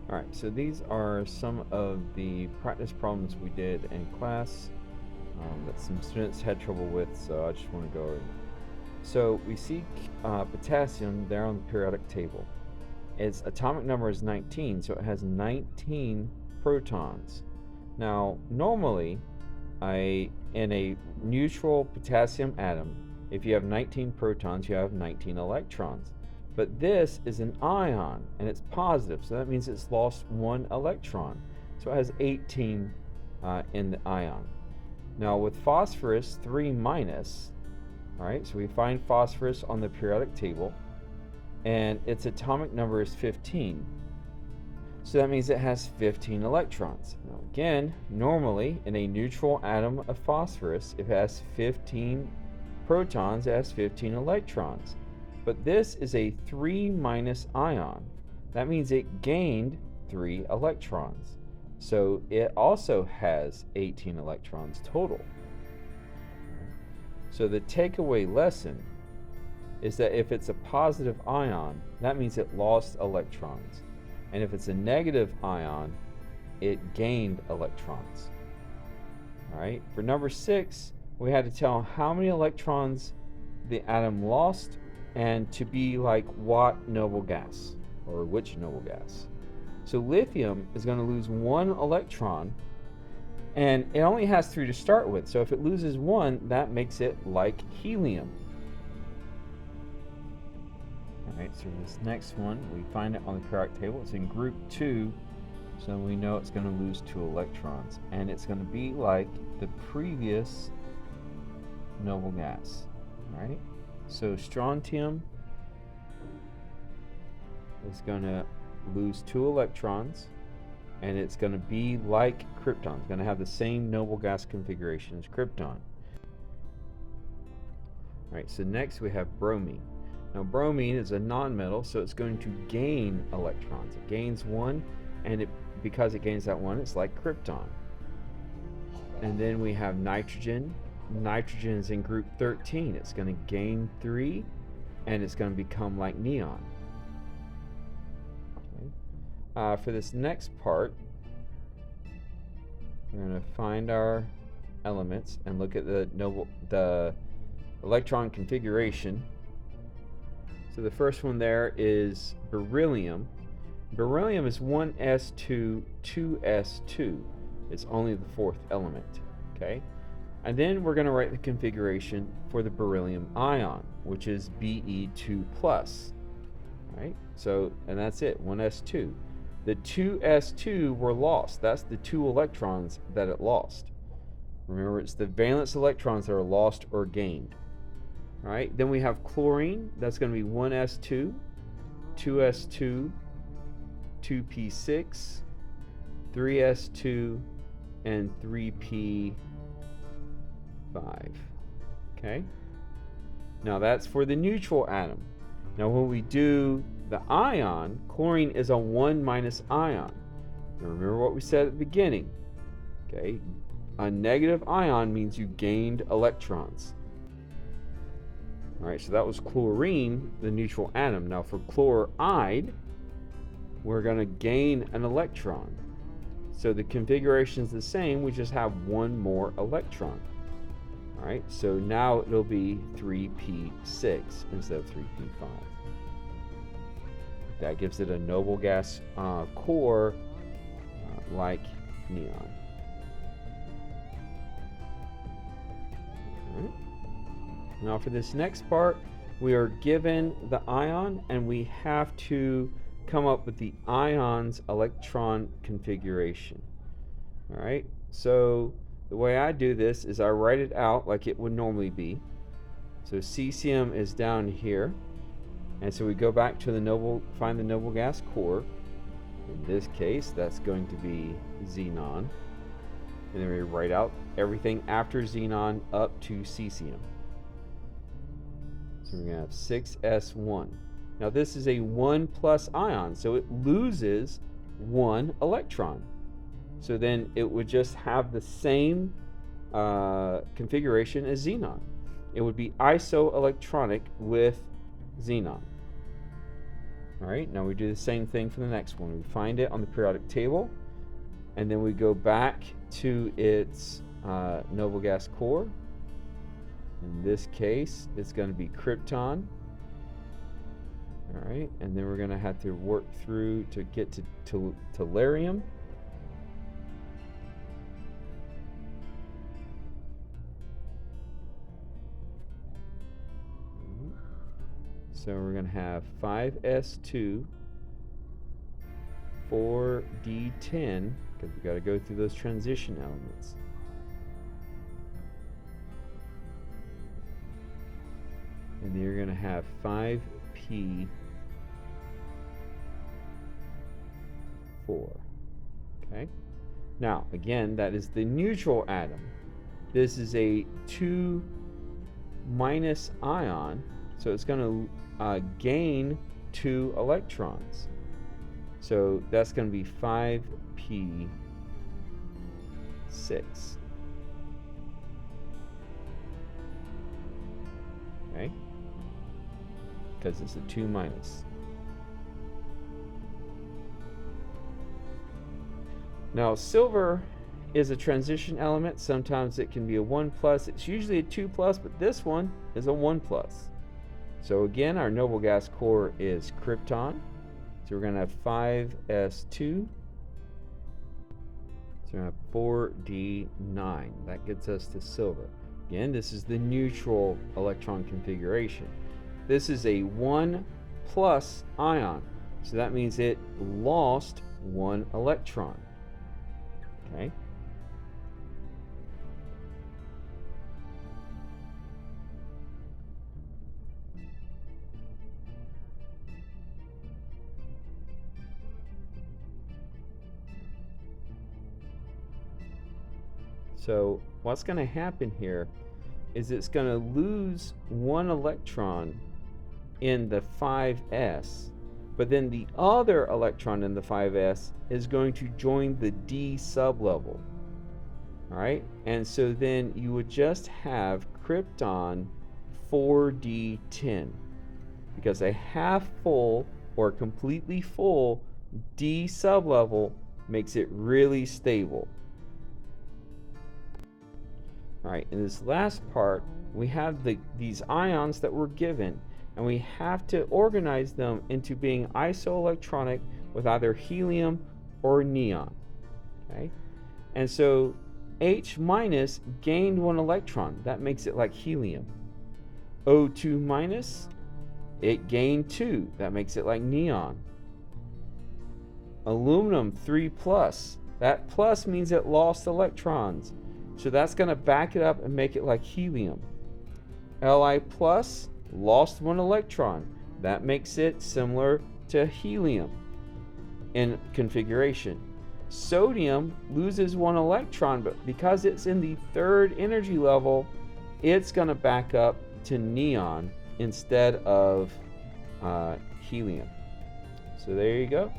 Alright, so these are some of the practice problems we did in class that some students had trouble with, so I just want to go over them. So we see potassium there on the periodic table. Its atomic number is 19, so it has 19 protons. Now, normally, in a neutral potassium atom, if you have 19 protons, you have 19 electrons. But this is an ion, and it's positive, so that means it's lost one electron. So it has 18 in the ion. Now with phosphorus, 3 minus, all right, so we find phosphorus on the periodic table, and its atomic number is 15. So that means it has 15 electrons. Now again, normally in a neutral atom of phosphorus, if it has 15 protons, it has 15 electrons. But this is a 3 minus ion. That means it gained 3 electrons. So it also has 18 electrons total. So the takeaway lesson is that if it's a positive ion, that means it lost electrons. And if it's a negative ion, it gained electrons. All right, for number 6, we had to tell how many electrons the atom lost and to be like what noble gas, or which noble gas. So lithium is going to lose 1 electron, and it only has 3 to start with. So if it loses 1, that makes it like helium. Alright, so this next one, we find it on the periodic table. It's in group 2, so we know it's going to lose 2 electrons. And it's going to be like the previous noble gas. Alright, so strontium is going to lose 2 electrons, and it's going to be like krypton. It's going to have the same noble gas configuration as krypton. Alright, so next we have bromine. Now bromine is a nonmetal, so it's going to gain electrons. It gains 1, and because it gains that 1, it's like krypton. And then we have nitrogen. Nitrogen is in group 13. It's going to gain 3, and it's going to become like neon. Okay. For this next part, we're going to find our elements and look at the electron configuration. So the first one there is beryllium. Beryllium is 1s2, 2s2. It's only the 4th element. Okay. And then we're going to write the configuration for the beryllium ion, which is Be2+. Right? So, and that's it, 1s2. The 2s2 were lost. That's the 2 electrons that it lost. Remember, it's the valence electrons that are lost or gained. All right? Then we have chlorine. That's going to be 1s2, 2s2, 2p6, 3s2, and 3p5. Okay? Now that's for the neutral atom. Now when we do the ion, chlorine is a 1 minus ion. Now remember what we said at the beginning. Okay? A negative ion means you gained electrons. Alright, so that was chlorine, the neutral atom. Now for chloride, we're going to gain an electron. So the configuration is the same, we just have 1 more electron. Alright, so now it'll be 3p6 instead of 3p5. That gives it a noble gas core like neon. Alright. Now for this next part, we are given the ion, and we have to come up with the ion's electron configuration. Alright, so the way I do this is I write it out like it would normally be. So cesium is down here, and so we go back to find the noble gas core. In this case, that's going to be xenon, and then we write out everything after xenon up to cesium. So we're going to have 6s1. Now this is a 1 plus ion, so it loses 1 electron. So then it would just have the same configuration as xenon. It would be isoelectronic with xenon. All right, now we do the same thing for the next one. We find it on the periodic table, and then we go back to its noble gas core. In this case, it's going to be krypton. All right, and then we're going to have to work through to get to tellurium. So we're going to have 5s2, 4d10, because we got to go through those transition elements. And then you're going to have 5p4. Okay? Now, again, that is the neutral atom. This is a 2- ion, so it's going to gain 2 electrons. So that's going to be 5p6. Okay? Because it's a 2-. Now, silver is a transition element. Sometimes it can be a 1+. It's usually a 2+, but this one is a 1+. So again, our noble gas core is krypton. So we're going to have 5s2. So we're going to have 4d9. That gets us to silver. Again, this is the neutral electron configuration. This is a 1+ ion. So that means it lost 1 electron. Okay? So what's going to happen here is it's going to lose 1 electron in the 5s, but then the other electron in the 5s is going to join the d sublevel. All right, and so then you would just have krypton 4d10, because a half full or completely full d sublevel makes it really stable. All right, in this last part, we have these ions that we're given, and we have to organize them into being isoelectronic with either helium or neon. Okay, and so H- gained 1 electron. That makes it like helium. O2-, it gained 2. That makes it like neon. Aluminum 3+, that plus means it lost electrons. So that's going to back it up and make it like helium. Li+, lost 1 electron. That makes it similar to helium in configuration. Sodium loses 1 electron, but because it's in the 3rd energy level, it's going to back up to neon instead of helium. So there you go.